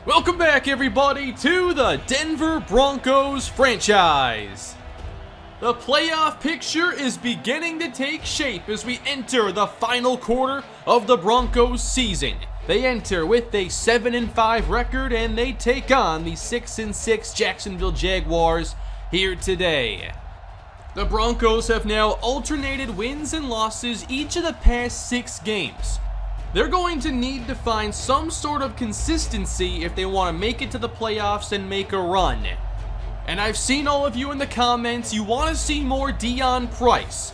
Welcome back, everybody, to the Denver Broncos franchise. The playoff picture is beginning to take shape as we enter the final quarter of the Broncos season. They enter with a 7-5 record and they take on the 6-6 Jacksonville Jaguars here today. The Broncos have now alternated wins and losses each of the past 6 games. They're going to need to find some sort of consistency if they want to make it to the playoffs and make a run. And I've seen all of you in the comments, you want to see more Dion Price.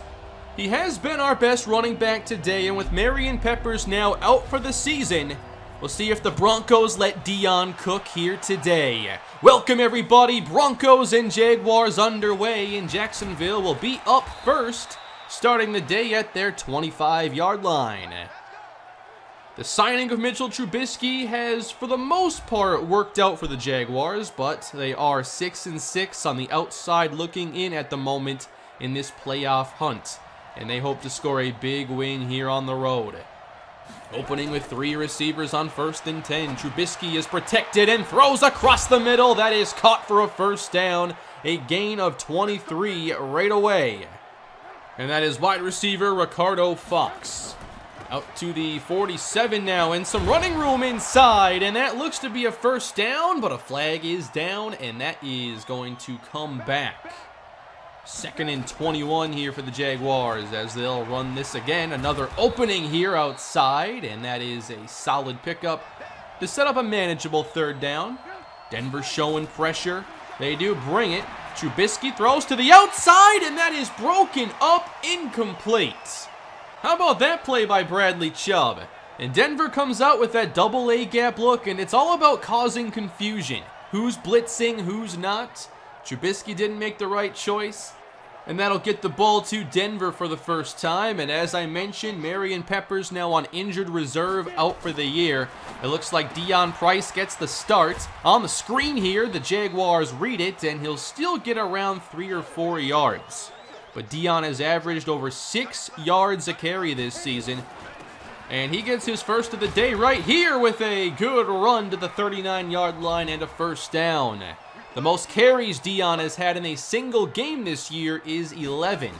He has been our best running back today, and with Marion Peppers now out for the season, we'll see if the Broncos let Dion cook here today. Welcome everybody, Broncos and Jaguars underway, and Jacksonville will be up first, starting the day at their 25-yard line. The signing of Mitchell Trubisky has, for the most part, worked out for the Jaguars, but they are 6-6 on the outside looking in at the moment in this playoff hunt, and they hope to score a big win here on the road. Opening with 3 receivers on 1st and 10, Trubisky is protected and throws across the middle. That is caught for a first down, a gain of 23 right away. And that is wide receiver Ricardo Fox. Out to the 47 now, and some running room inside, and that looks to be a first down, but a flag is down, and that is going to come back. 2nd and 21 here for the Jaguars as they'll run this again. Another opening here outside, and that is a solid pickup to set up a manageable 3rd down. Denver showing pressure. They do bring it. Trubisky throws to the outside, and that is broken up, incomplete. How about that play by Bradley Chubb? And Denver comes out with that double A gap look, and it's all about causing confusion. Who's blitzing, who's not? Trubisky didn't make the right choice, and that'll get the ball to Denver for the first time. And as I mentioned, Marion Peppers now on injured reserve, out for the year. It looks like Dion Price gets the start. On the screen here, the Jaguars read it, and he'll still get around 3 or 4 yards. But Dion has averaged over 6 yards a carry this season. And he gets his first of the day right here with a good run to the 39-yard line and a first down. The most carries Dion has had in a single game this year is 11.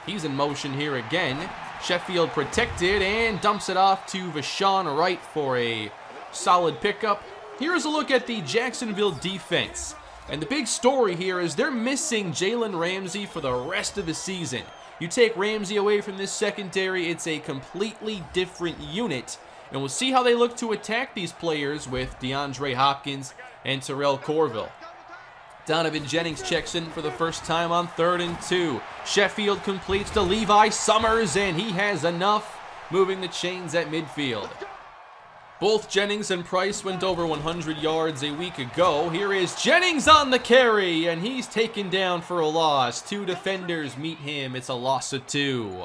He's in motion here again. Sheffield protected and dumps it off to Vashon Wright for a solid pickup. Here's a look at the Jacksonville defense. And the big story here is they're missing Jalen Ramsey for the rest of the season. You take Ramsey away from this secondary, it's a completely different unit. And we'll see how they look to attack these players with DeAndre Hopkins and Terrell Corville. Donovan Jennings checks in for the first time on 3rd and 2. Sheffield completes to Levi Summers, and he has enough, moving the chains at midfield. Both Jennings and Price went over 100 yards a week ago. Here is Jennings on the carry, and he's taken down for a loss. 2 defenders meet him. It's a loss of 2.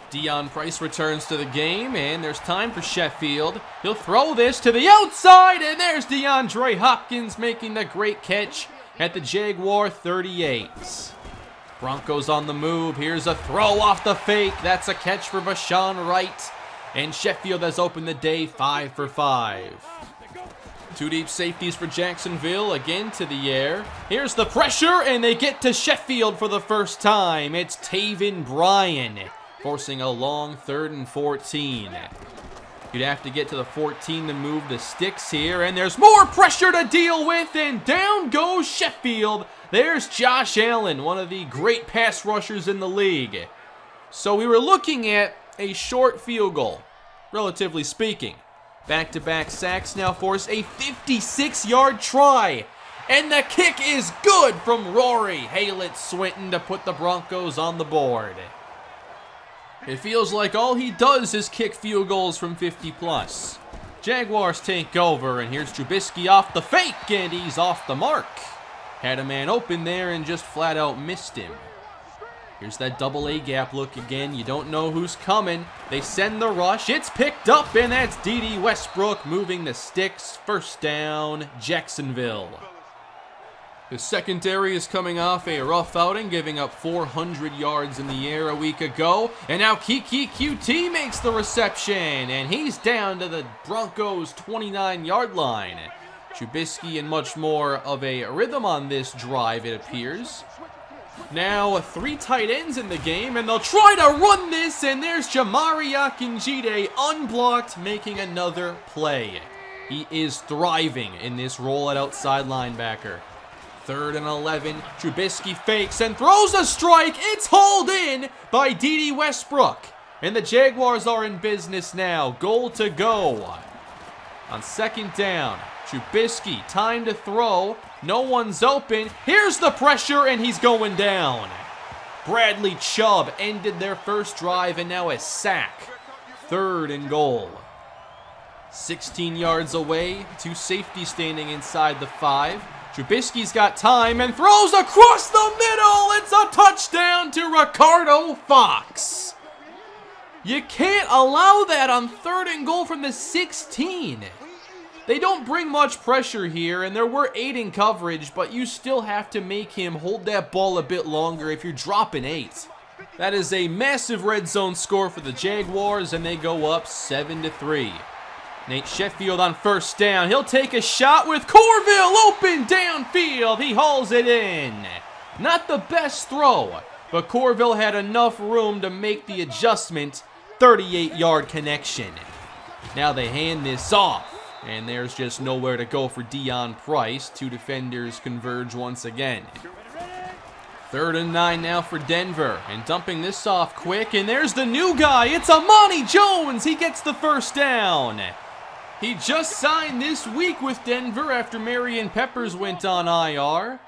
Dion Price returns to the game, and there's time for Sheffield. He'll throw this to the outside, and there's DeAndre Hopkins making the great catch at the Jaguar 38. Broncos on the move. Here's a throw off the fake. That's a catch for Vashon Wright. And Sheffield has opened the day 5 for 5. 2 deep safeties for Jacksonville, again to the air. Here's the pressure, and they get to Sheffield for the first time. It's Taven Bryan, forcing a long 3rd and 14. You'd have to get to the 14 to move the sticks here, and there's more pressure to deal with, and down goes Sheffield. There's Josh Allen, one of the great pass rushers in the league. So we were looking at a short field goal, relatively speaking. Back-to-back sacks now force a 56-yard try. And the kick is good from Rory Haylett Swinton to put the Broncos on the board. It feels like all he does is kick field goals from 50+. Jaguars take over, and here's Trubisky off the fake, and he's off the mark. Had a man open there and just flat out missed him. Here's that double A gap look again. You don't know who's coming. They send the rush. It's picked up, and that's D.D. Westbrook moving the sticks. First down, Jacksonville. The secondary is coming off a rough outing, giving up 400 yards in the air a week ago. And now Kiki QT makes the reception, and he's down to the Broncos' 29-yard line. Trubisky in much more of a rhythm on this drive, it appears. Now 3 tight ends in the game, and they'll try to run this, and there's Jamari Akinjide unblocked, making another play. He is thriving in this role at outside linebacker. 3rd and 11, Trubisky fakes and throws a strike. It's hauled in by Dede Westbrook. And the Jaguars are in business now. Goal to go. On 2nd down, Trubisky, time to throw. No one's open. Here's the pressure, and he's going down. Bradley Chubb ended their first drive, and now a sack. 3rd and goal. 16 yards away, 2 safeties standing inside the 5. Trubisky's got time and throws across the middle. It's a touchdown to Ricardo Fox. You can't allow that on 3rd and goal from the 16. They don't bring much pressure here, and there were 8 in coverage, but you still have to make him hold that ball a bit longer if you're dropping 8. That is a massive red zone score for the Jaguars, and they go up 7-3. Nate Sheffield on 1st down. He'll take a shot with Corville open downfield. He hauls it in. Not the best throw, but Corville had enough room to make the adjustment. 38-yard connection. Now they hand this off, and there's just nowhere to go for Dion Price. 2 defenders converge once again. 3rd and 9 now for Denver, and dumping this off quick, and there's the new guy. It's Amani Jones. He gets the 1st down. He just signed this week with Denver after Marion Peppers went on IR.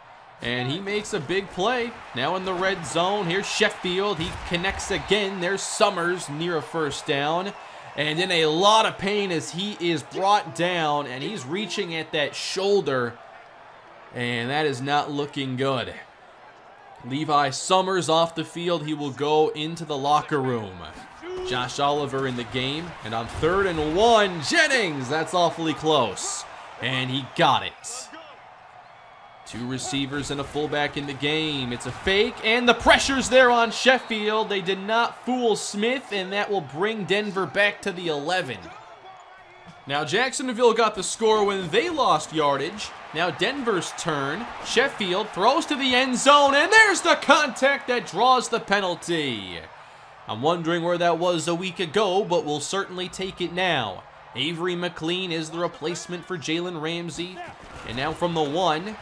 And he makes a big play. Now in the red zone. Here's Sheffield. He connects again. There's Summers near a 1st down. And in a lot of pain as he is brought down. And he's reaching at that shoulder. And that is not looking good. Levi Summers off the field. He will go into the locker room. Josh Oliver in the game, and on 3rd and 1, Jennings, that's awfully close, and he got it. 2 receivers and a fullback in the game. It's a fake, and the pressure's there on Sheffield. They did not fool Smith, and that will bring Denver back to the 11. Now Jacksonville got the score when they lost yardage. Now Denver's turn. Sheffield throws to the end zone, and there's the contact that draws the penalty. I'm wondering where that was a week ago, but we'll certainly take it now. Avery McLean is the replacement for Jalen Ramsey. And now from the 1,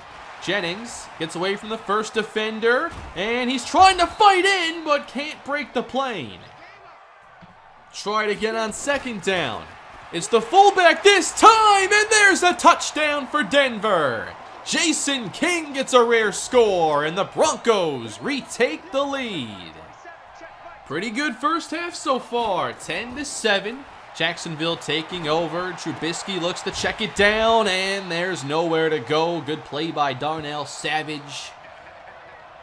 Jennings gets away from the first defender, and he's trying to fight in, but can't break the plane. Try it again on 2nd down. It's the fullback this time, and there's a touchdown for Denver. Jason King gets a rare score, and the Broncos retake the lead. Pretty good first half so far, 10-7. Jacksonville taking over. Trubisky looks to check it down, and there's nowhere to go. Good play by Darnell Savage.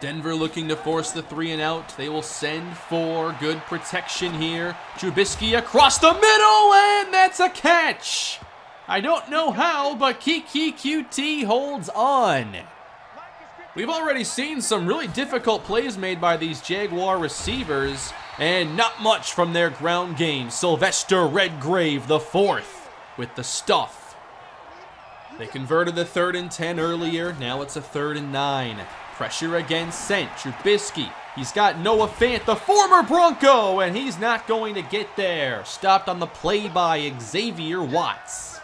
Denver looking to force the 3 and out. They will send for good protection here. Trubisky across the middle, and that's a catch. I don't know how, but Kiki QT holds on. We've already seen some really difficult plays made by these Jaguar receivers, and not much from their ground game. Sylvester Redgrave, the 4th, with the stuff. They converted the 3rd and 10 earlier. Now it's a 3rd and 9. Pressure again sent. Trubisky, he's got Noah Fant, the former Bronco, and he's not going to get there. Stopped on the play by Xavier Watts.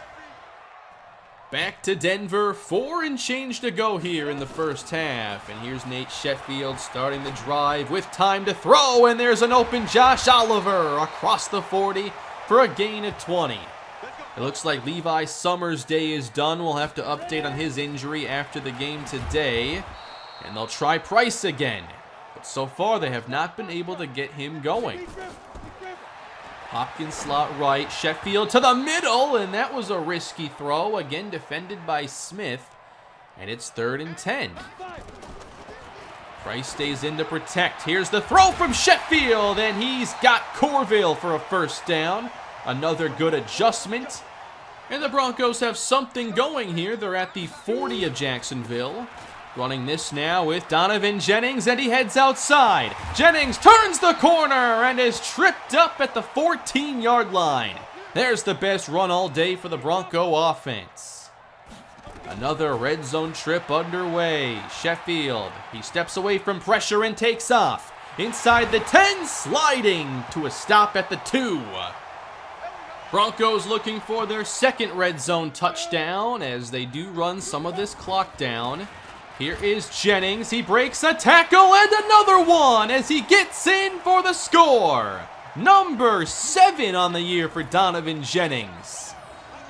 Back to Denver, 4 and change to go here in the first half. And here's Nate Sheffield starting the drive with time to throw. And there's an open Josh Oliver across the 40 for a gain of 20. It looks like Levi Summers' day is done. We'll have to update on his injury after the game today. And they'll try Price again. But so far they have not been able to get him going. Hopkins slot right, Sheffield to the middle, and that was a risky throw, again defended by Smith, and it's 3rd and 10. Price stays in to protect. Here's the throw from Sheffield, and he's got Corville for a 1st down. Another good adjustment, and the Broncos have something going here. They're at the 40 of Jacksonville. Running this now with Donovan Jennings, and he heads outside. Jennings turns the corner and is tripped up at the 14-yard line. There's the best run all day for the Bronco offense. Another red zone trip underway. Sheffield, he steps away from pressure and takes off. Inside the 10, sliding to a stop at the 2. Broncos looking for their second red zone touchdown as they do run some of this clock down. Here is Jennings. He breaks a tackle and another one as he gets in for the score. Number 7 on the year for Donovan Jennings.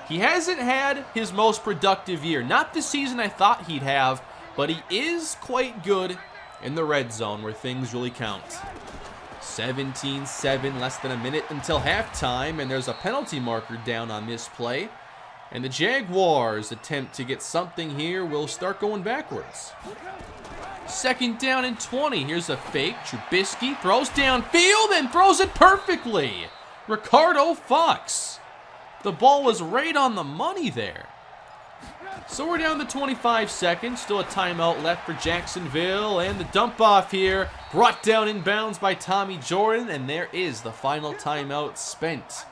He hasn't had his most productive year. Not the season I thought he'd have, but he is quite good in the red zone where things really count. 17-7, less than a minute until halftime, and there's a penalty marker down on this play. And the Jaguars' attempt to get something here will start going backwards. 2nd down and 20. Here's a fake. Trubisky throws downfield and throws it perfectly. Ricardo Fox. The ball was right on the money there. So we're down to 25 seconds. Still a timeout left for Jacksonville. And the dump off here brought down in bounds by Tommy Jordan. And there is the final timeout spent.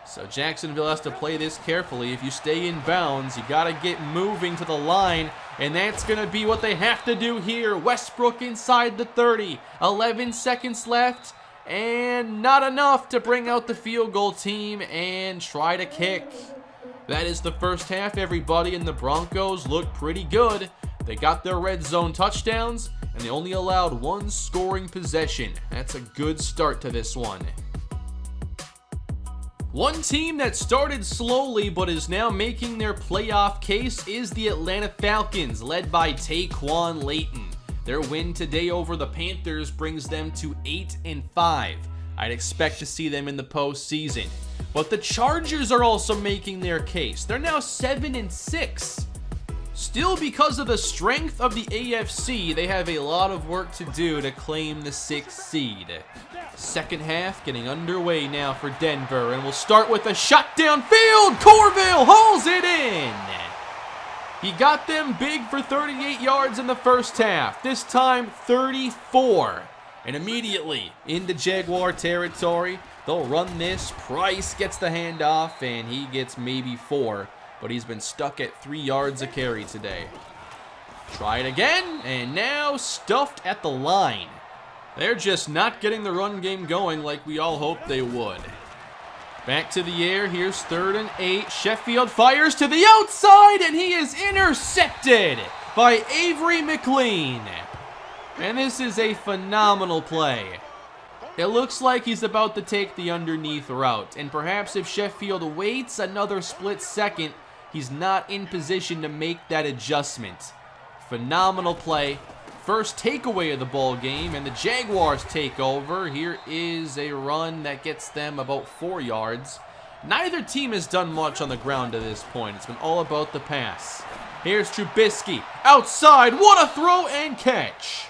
So Jacksonville has to play this carefully. If you stay in bounds, you got to get moving to the line. And that's going to be what they have to do here. Westbrook inside the 30. 11 seconds left. And not enough to bring out the field goal team and try to kick. That is the first half, everybody, and the Broncos look pretty good. They got their red zone touchdowns, and they only allowed one scoring possession. That's a good start to this one. One team that started slowly but is now making their playoff case is the Atlanta Falcons, led by Taquan Layton. Their win today over the Panthers brings them to 8-5. I'd expect to see them in the postseason. But the Chargers are also making their case. They're now 7-6. Still, because of the strength of the AFC, they have a lot of work to do to claim the 6th seed. Second half getting underway now for Denver, and we'll start with a shot downfield. Corville hauls it in. He got them big for 38 yards in the first half. This time 34. And immediately into Jaguar territory. They'll run this. Price gets the handoff, and he gets maybe 4. But he's been stuck at 3 yards a carry today. Try it again, and now stuffed at the line. They're just not getting the run game going like we all hoped they would. Back to the air. Here's 3rd and 8. Sheffield fires to the outside, and he is intercepted by Avery McLean. And this is a phenomenal play. It looks like he's about to take the underneath route, and perhaps if Sheffield waits another split second, he's not in position to make that adjustment. Phenomenal play. First takeaway of the ball game, and the Jaguars take over. Here is a run that gets them about 4 yards. Neither team has done much on the ground to this point. It's been all about the pass. Here's Trubisky outside. What a throw and catch.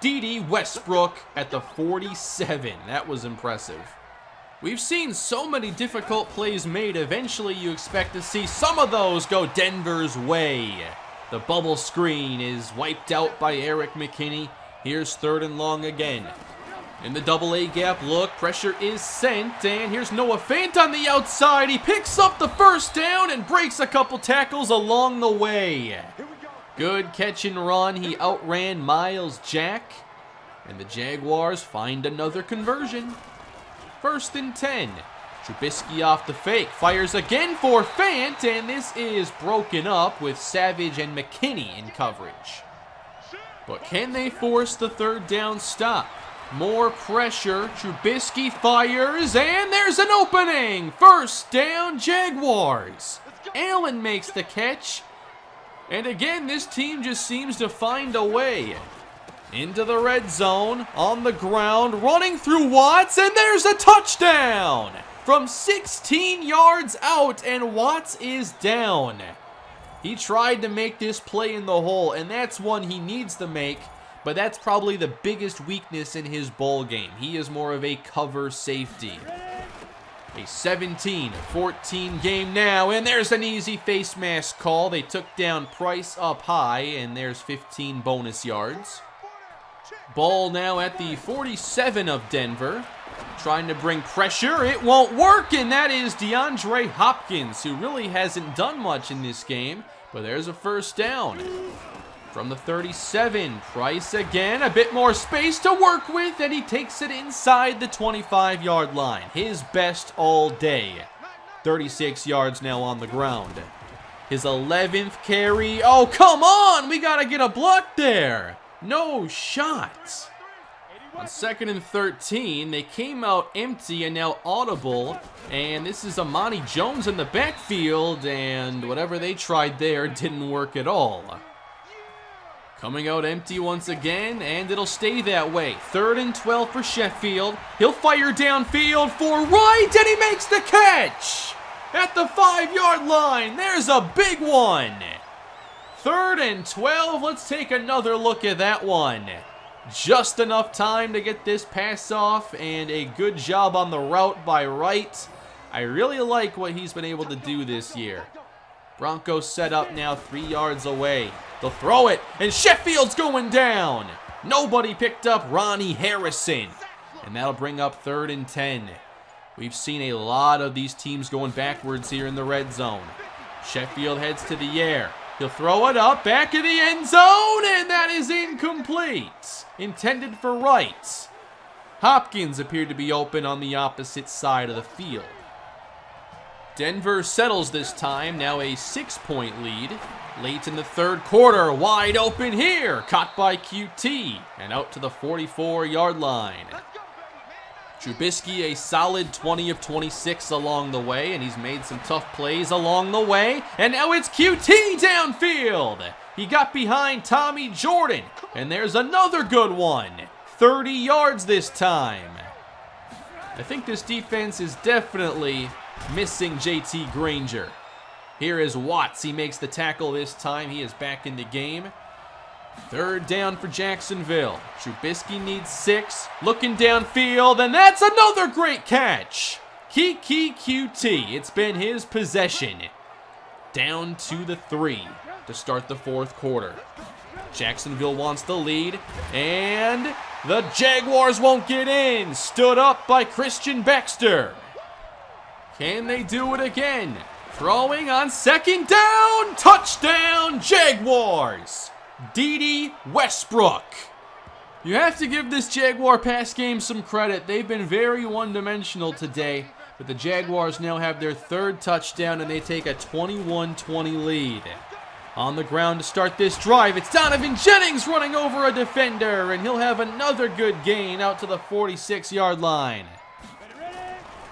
D.D. Westbrook at the 47. That was impressive. We've seen so many difficult plays made. Eventually, you expect to see some of those go Denver's way. The bubble screen is wiped out by Eric McKinney. Here's 3rd and long again. In the double A gap look, pressure is sent, and here's Noah Fant on the outside. He picks up the first down and breaks a couple tackles along the way. Good catch and run. He outran Miles Jack, and the Jaguars find another conversion. 1st and 10. Trubisky off the fake, fires again for Fant, and this is broken up with Savage and McKinney in coverage. But can they force the 3rd down stop? More pressure, Trubisky fires, and there's an opening! 1st down, Jaguars! Allen makes the catch, and again, this team just seems to find a way. Into the red zone, on the ground, running through Watts, and there's a touchdown! From 16 yards out, and Watts is down. He tried to make this play in the hole, and that's one he needs to make, but that's probably the biggest weakness in his bowl game. He is more of a cover safety. A 17-14 game now, and there's an easy face mask call. They took down Price up high, and there's 15 bonus yards. Ball now at the 47 of Denver. Trying to bring pressure. It won't work, and that is DeAndre Hopkins, who really hasn't done much in this game, but there's a first down. From the 37, Price again, a bit more space to work with, and he takes it inside the 25-yard line. His best all day. 36 yards now on the ground. His 11th carry. Oh, come on! We gotta get a block there. No shot. On 2nd and 13, they came out empty and now audible. And this is Amani Jones in the backfield, and whatever they tried there didn't work at all. Coming out empty once again, and it'll stay that way. 3rd and 12 for Sheffield. He'll fire downfield for Wright, and he makes the catch! At the 5-yard line, there's a big one! 3rd and 12, let's take another look at that one. Just enough time to get this pass off, and a good job on the route by Wright. I really like what he's been able to do this year. Broncos set up now 3 yards away. They'll throw it, and Sheffield's going down. Nobody picked up Ronnie Harrison, and that'll bring up 3rd and 10. We've seen a lot of these teams going backwards here in the red zone. Sheffield heads to the air. He'll throw it up, back of the end zone, and that is incomplete. Intended for Wright. Hopkins appeared to be open on the opposite side of the field. Denver settles this time, now a 6-point lead. Late in the 3rd quarter, wide open here, caught by QT, and out to the 44-yard line. Trubisky a solid 20 of 26 along the way, and he's made some tough plays along the way, and now it's QT downfield. He got behind Tommy Jordan, and there's another good one. 30 yards this time. I think this defense is definitely missing JT Granger. Here is Watts. He makes the tackle this time. He is back in the game. 3rd down for Jacksonville. Trubisky needs 6. Looking downfield, and that's another great catch. Kiki QT. It's been his possession. Down to the 3 to start the 4th quarter. Jacksonville wants the lead, and the Jaguars won't get in. Stood up by Christian Baxter. Can they do it again? Throwing on 2nd down. Touchdown, Jaguars. Dede Westbrook. You have to give this Jaguar pass game some credit. They've been very one-dimensional today, but the Jaguars now have their 3rd touchdown, and they take a 21-20 lead. On the ground to start this drive, it's Donovan Jennings running over a defender, and he'll have another good gain out to the 46-yard line.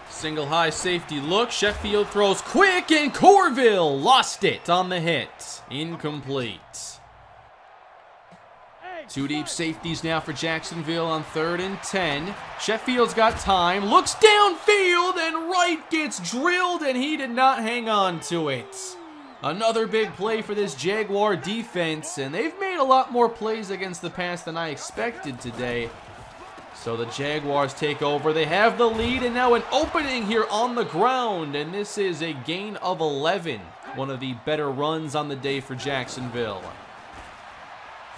Single high safety look. Sheffield throws quick, and Corville lost it on the hit. Incomplete. 2 deep safeties now for Jacksonville on 3rd and 10. Sheffield's got time. Looks downfield, and Wright gets drilled, and he did not hang on to it. Another big play for this Jaguar defense, and they've made a lot more plays against the pass than I expected today. So the Jaguars take over. They have the lead, and now an opening here on the ground, and this is a gain of 11. One of the better runs on the day for Jacksonville.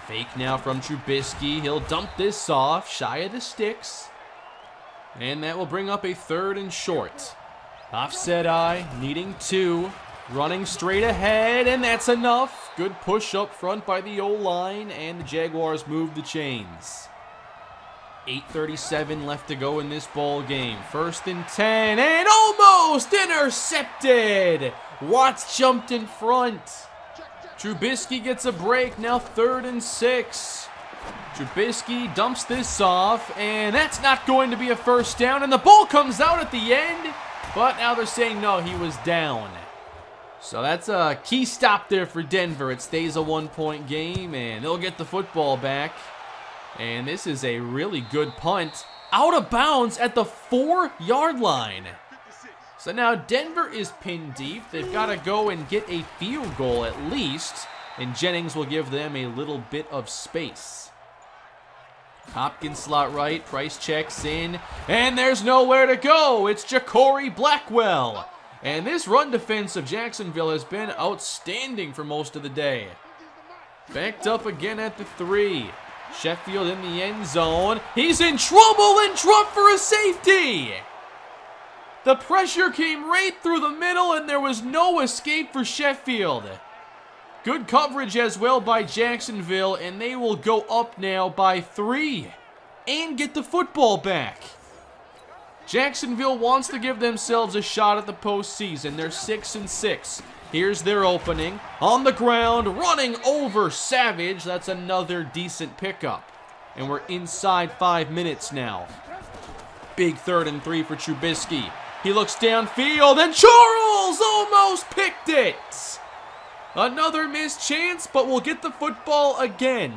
Fake now from Trubisky. He'll dump this off, shy of the sticks. And that will bring up a 3rd and short. Offset eye, needing 2. Running straight ahead, and that's enough. Good push up front by the O-line, and the Jaguars move the chains. 8:37 left to go in this ball game. 1st and 10, and almost intercepted. Watts jumped in front. Trubisky gets a break, now 3rd and 6. Trubisky dumps this off, and that's not going to be a first down, and the ball comes out at the end, but now they're saying no, he was down. So that's a key stop there for Denver. It stays a 1-point game, and they'll get the football back. And this is a really good punt. Out of bounds at the 4-yard line. So now Denver is pinned deep. They've got to go and get a field goal at least, and Jennings will give them a little bit of space. Hopkins slot right, Price checks in, and there's nowhere to go. It's Ja'Cory Blackwell. And this run defense of Jacksonville has been outstanding for most of the day. Backed up again at the 3. Sheffield in the end zone. He's in trouble and dropped for a safety. The pressure came right through the middle and there was no escape for Sheffield. Good coverage as well by Jacksonville, and they will go up now by 3 and get the football back. Jacksonville wants to give themselves a shot at the postseason. They're 6-6. Here's their opening. On the ground, running over Savage. That's another decent pickup. And we're inside 5 minutes now. Big 3rd and 3 for Trubisky. He looks downfield, and Charles almost picked it. Another missed chance, but we'll get the football again.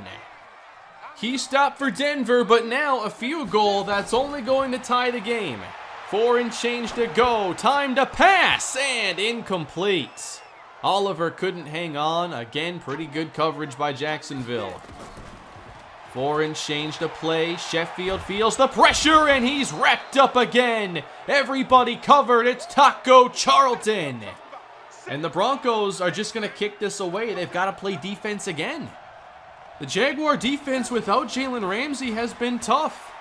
He stopped for Denver, but now a field goal that's only going to tie the game. 4 and change to go. Time to pass, and incomplete. Oliver couldn't hang on. Again, pretty good coverage by Jacksonville. 4 and change to play. Sheffield feels the pressure, and he's wrapped up again. Everybody covered. It's Taco Charlton. And the Broncos are just going to kick this away. They've got to play defense again. The Jaguar defense without Jalen Ramsey has been tough.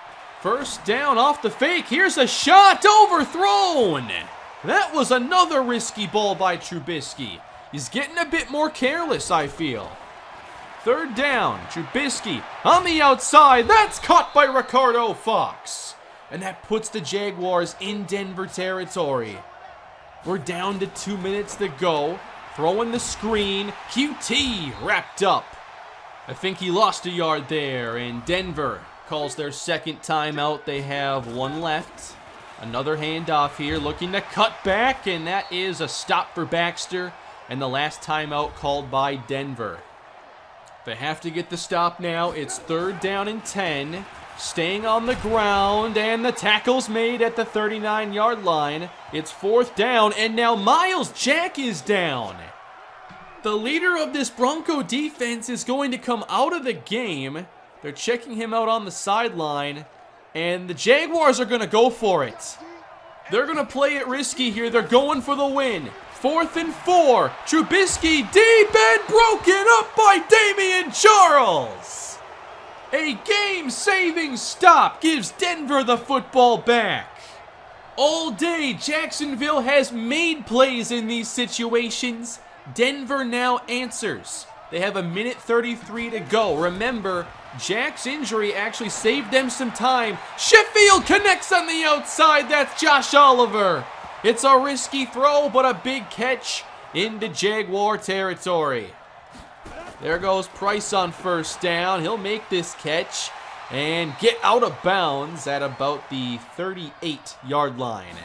First down off the fake. Here's a shot overthrown. That was another risky ball by Trubisky. He's getting a bit more careless, I feel. 3rd down. Trubisky on the outside. That's caught by Ricardo Fox. And that puts the Jaguars in Denver territory. We're down to 2 minutes to go. Throwing the screen. QT wrapped up. I think he lost a yard there. And Denver calls their second timeout. They have 1 left. Another handoff here. Looking to cut back. And that is a stop for Baxter. And the last timeout called by Denver. They have to get the stop now. It's 3rd down and 10. Staying on the ground, and the tackle's made at the 39-yard line. It's 4th down, and now Miles Jack is down. The leader of this Bronco defense is going to come out of the game. They're checking him out on the sideline, and the Jaguars are going to go for it. They're going to play it risky here. They're going for the win. 4th and 4. Trubisky deep and broken up by Damian Charles. A game-saving stop gives Denver the football back. All day, Jacksonville has made plays in these situations. Denver now answers. They have 1:33 to go. Remember, Jack's injury actually saved them some time. Sheffield connects on the outside. That's Josh Oliver. It's a risky throw, but a big catch into Jaguar territory. There goes Price on 1st down. He'll make this catch and get out of bounds at about the 38-yard line.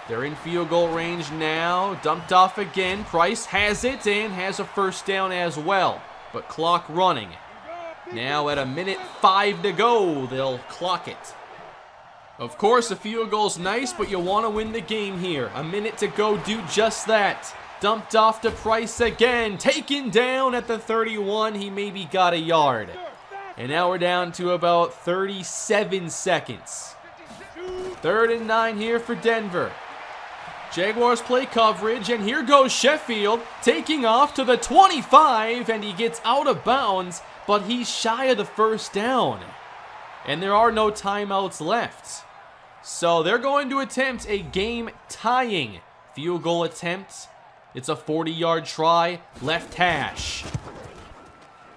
They're in field goal range now. Dumped off again. Price has it and has a 1st down as well. But clock running. Now at 1:05 to go, they'll clock it. Of course, a field goal's nice, but you want to win the game here. A minute to go, do just that. Dumped off to Price again. Taken down at the 31. He maybe got a yard. And now we're down to about 37 seconds. 3rd and 9 here for Denver. Jaguars play coverage, and here goes Sheffield taking off to the 25, and he gets out of bounds, but he's shy of the 1st down. And there are no timeouts left. So they're going to attempt a game-tying field goal attempt. It's a 40-yard try, left hash.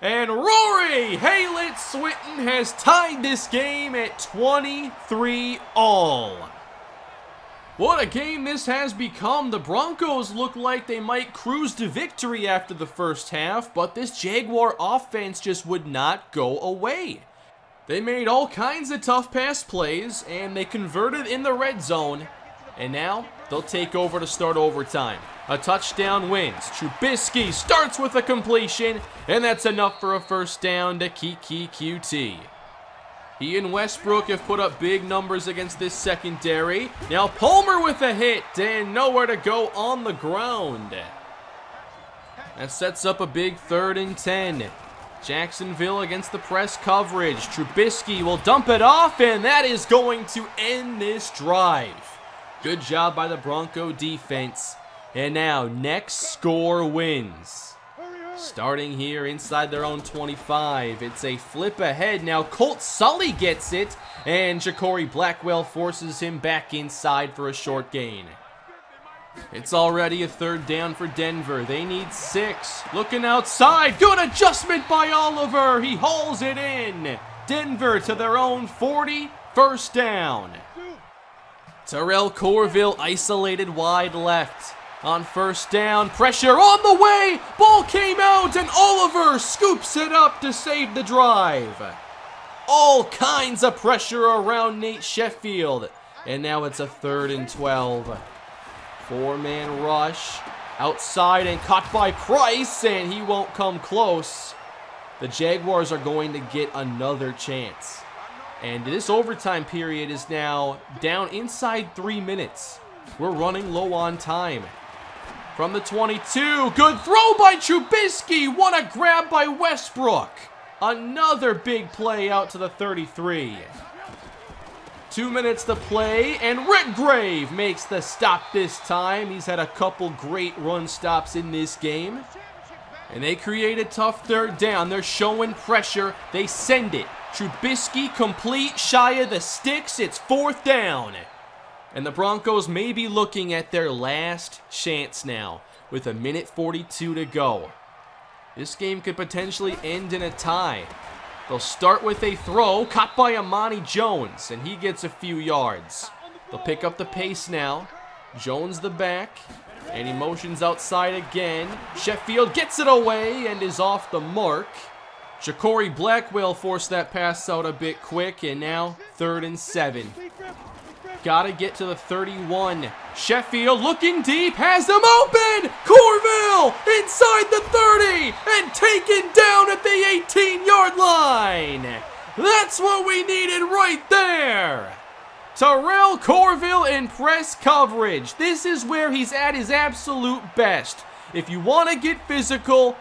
And Rory Haylett-Swinton has tied this game at 23-all. What a game this has become. The Broncos look like they might cruise to victory after the first half, but this Jaguar offense just would not go away. They made all kinds of tough pass plays, and they converted in the red zone. And now, they'll take over to start overtime. A touchdown wins. Trubisky starts with a completion, and that's enough for a 1st down to Kiki QT. He and Westbrook have put up big numbers against this secondary. Now Palmer with a hit, and nowhere to go on the ground. That sets up a big 3rd and 10. Jacksonville against the press coverage. Trubisky will dump it off, and that is going to end this drive. Good job by the Bronco defense. And now, next score wins. Starting here inside their own 25. It's a flip ahead. Now, Colt Sully gets it, and Ja'Cory Blackwell forces him back inside for a short gain. It's already a third down for Denver. They need 6. Looking outside. Good adjustment by Oliver. He hauls it in. Denver to their own 40. First down. Terrell Corville isolated wide left. On first down, pressure on the way. Ball came out, and Oliver scoops it up to save the drive. All kinds of pressure around Nate Sheffield. And now it's a 3rd and 12. 4-man rush. Outside and caught by Price, and he won't come close. The Jaguars are going to get another chance. And this overtime period is now down inside 3 minutes. We're running low on time. From the 22, good throw by Trubisky. What a grab by Westbrook. Another big play out to the 33. 2 minutes to play, and Redgrave makes the stop this time. He's had a couple great run stops in this game. And they create a tough third down. They're showing pressure. They send it. Trubisky complete, shy of the sticks. It's 4th down. And the Broncos may be looking at their last chance now with 1:42 to go. This game could potentially end in a tie. They'll start with a throw caught by Amani Jones, and he gets a few yards. They'll pick up the pace now. Jones the back, and he motions outside again. Sheffield gets it away and is off the mark. Ja'Cory Blackwell forced that pass out a bit quick, and now 3rd and 7. Gotta get to the 31. Sheffield looking deep, has them open! Corville inside the 30 and taken down at the 18-yard line. That's what we needed right there. Terrell Corville in press coverage. This is where he's at his absolute best. If you want to get physical,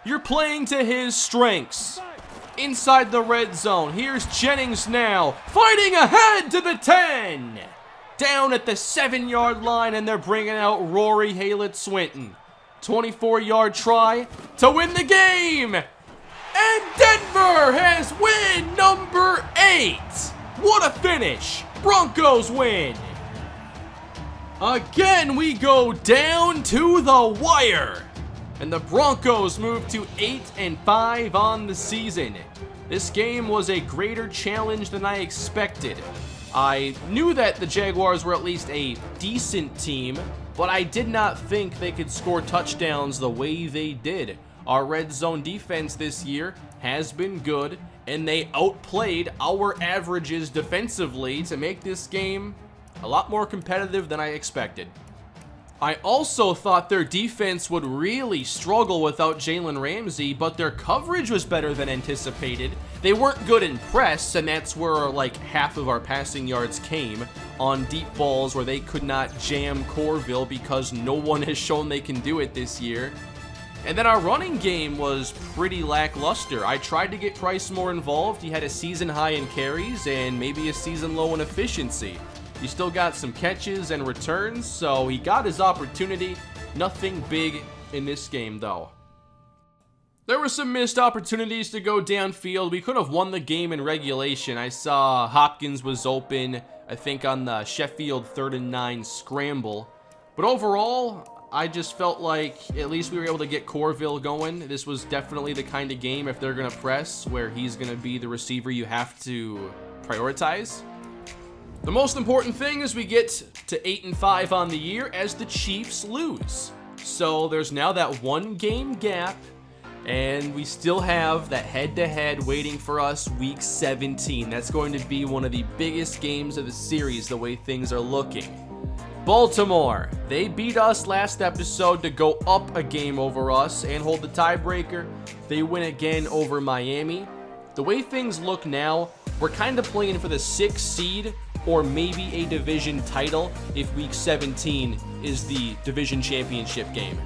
you're playing to his strengths. Inside the red zone, here's Jennings now, fighting ahead to the 10. Down at the 7-yard line, and they're bringing out Rory Haylett-Swinton. 24-yard try to win the game. And Denver has win number 8. What a finish. Broncos win. Again, we go down to the wire. And the Broncos move to 8-5 on the season. This game was a greater challenge than I expected. I knew that the Jaguars were at least a decent team, but I did not think they could score touchdowns the way they did. Our red zone defense this year has been good, and they outplayed our averages defensively to make this game a lot more competitive than I expected. I also thought their defense would really struggle without Jalen Ramsey, but their coverage was better than anticipated. They weren't good in press, and that's where like half of our passing yards came, on deep balls where they could not jam Corville because no one has shown they can do it this year. And then our running game was pretty lackluster. I tried to get Price more involved. He had a season high in carries and maybe a season low in efficiency. He still got some catches and returns, so he got his opportunity. Nothing big in this game, though. There were some missed opportunities to go downfield. We could have won the game in regulation. I saw Hopkins was open, I think on the Sheffield 3rd and 9 scramble. But overall, I just felt like at least we were able to get Corville going. This was definitely the kind of game, if they're going to press, where he's going to be the receiver you have to prioritize. The most important thing is we get to 8-5 on the year as the Chiefs lose. So there's now that 1 game gap, and we still have that head-to-head waiting for us week 17. That's going to be one of the biggest games of the series, the way things are looking. Baltimore, they beat us last episode to go up a game over us and hold the tiebreaker. They win again over Miami. The way things look now, we're kind of playing for the 6th seed or maybe a division title if week 17 is the division championship game.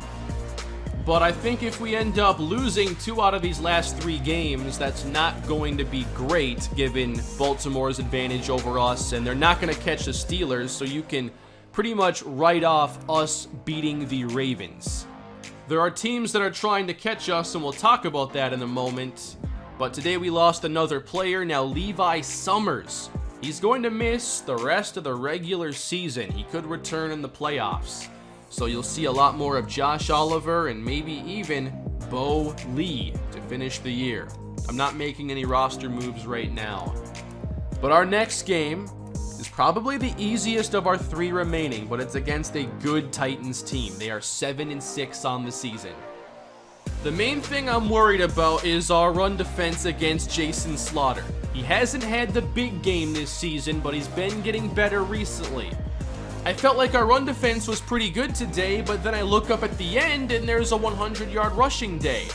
But I think if we end up losing 2 out of these last 3 games, that's not going to be great given Baltimore's advantage over us, and they're not going to catch the Steelers, so you can pretty much write off us beating the Ravens. There are teams that are trying to catch us, and we'll talk about that in a moment. But today we lost another player. Now Levi Summers, he's going to miss the rest of the regular season. He could return in the playoffs. So you'll see a lot more of Josh Oliver and maybe even Bo Lee to finish the year. I'm not making any roster moves right now. But our next game is probably the easiest of our 3 remaining, but it's against a good Titans team. They are 7-6 on the season. The main thing I'm worried about is our run defense against Jason Slaughter. He hasn't had the big game this season, but he's been getting better recently. I felt like our run defense was pretty good today, but then I look up at the end and there's a 100-yard rushing day.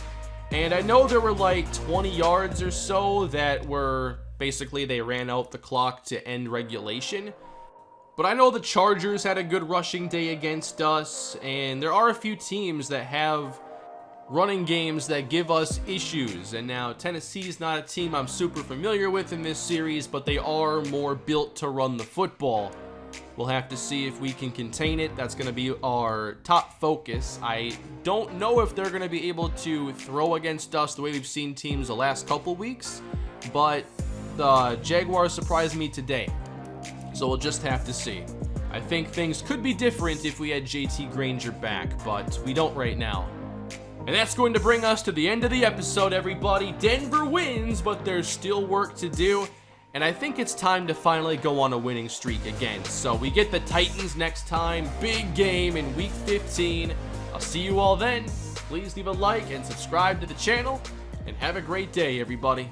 And I know there were like 20 yards or so that were basically they ran out the clock to end regulation. But I know the Chargers had a good rushing day against us, and there are a few teams that have running games that give us issues. And now Tennessee's not a team I'm super familiar with in this series, but they are more built to run the football. We'll have to see if we can contain it. That's going to be our top focus. I don't know if they're going to be able to throw against us the way we've seen teams the last couple weeks, but the Jaguars surprised me today. So we'll just have to see. I think things could be different if we had JT Granger back, but we don't right now. And that's going to bring us to the end of the episode, everybody. Denver wins, but there's still work to do. And I think it's time to finally go on a winning streak again. So we get the Titans next time. Big game in Week 15. I'll see you all then. Please leave a like and subscribe to the channel. And have a great day, everybody.